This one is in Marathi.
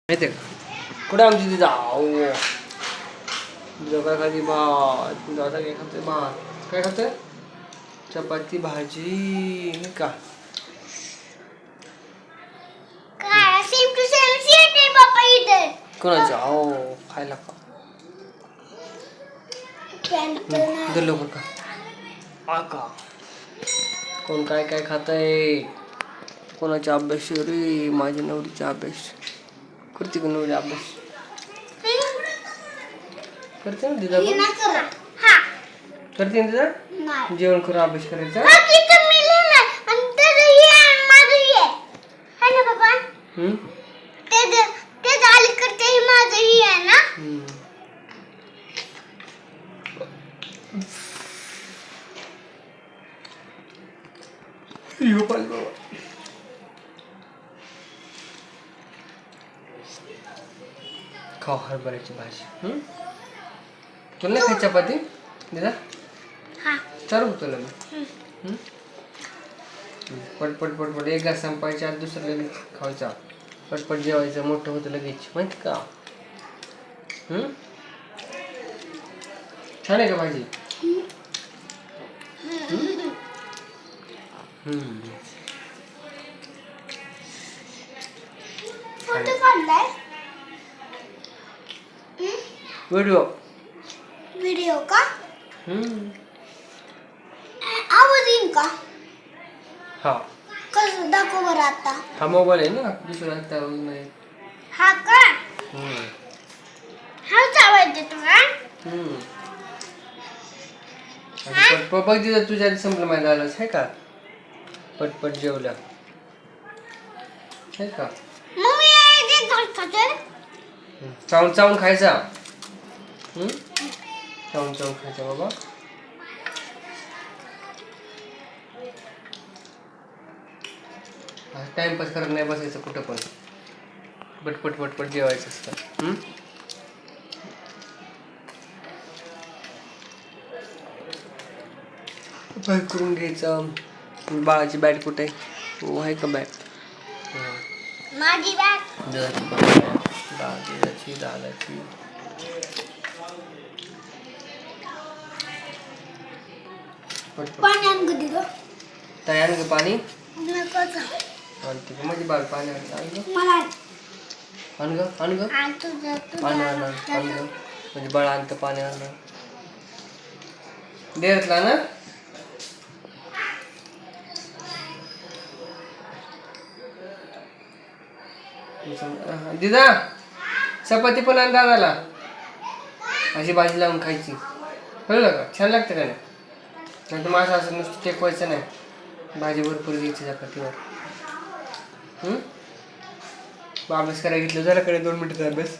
माहिती आहे का कुठे आमची तिथं काय खाते भात दादा काय खाते भात काय खाते चपाती भाजी नाही का कोणाचं अहो खायला का लवकर का का कोण काय काय खातंय कोणाचा अभ्यास रे माझ्या नवरीचा अभ्यास करते का नवरी अभ्यास करते ना दिदा करते ना दिदा जेवण करून अभ्यास करायचा खाऊ हरभऱ्याची भाजी तुला नाही खायची चपाती दिदा चालू तुला मी पटपट पटपट एक घास संपायच्या आत दुसरं लगेच खायचा पटपट जेवायचं मोठं होतं लगेच माहिती का छान आहे का भाजी व्हिडिओ का आवाज येईन का हा कसं दाखव बरं आता हा मोबाईल आहे ना दुसरा नाही हा का हाच आवाज येतो का पप्पा तिथं तुझ्या आधी संपलं माहिती झालं आहे का पटपट जेवल्या आहे का चावून चावून खायचा चावून चावून खायचा बाबा टाइमपास करत नाही बसायचं कुठं पण पटपट पटपट जेवायचं असतं बाय करून घ्यायचं बाळाची बॅट कुठे हो आहे का बॅट माझी बॅट दादाची दादाची पाणी आण कधी ग तयार ग पाणी आणते का माझी बाळ पाणी आण मला आण ग आण ग आण आण आण ग म्हणजे बाळ आणतं पाणी आण डेअरतला ना दिदा चपाती पण आण दादाला अशी भाजी लावून खायची कळलं का छान लागतं का नाही तर माझं असं नुसतं टेकवायचं नाही भाजी भरपूर घ्यायची चपातीवर अभ्यास करायला घेतलं जरा कडे 2 मिनिटाचा अभ्यास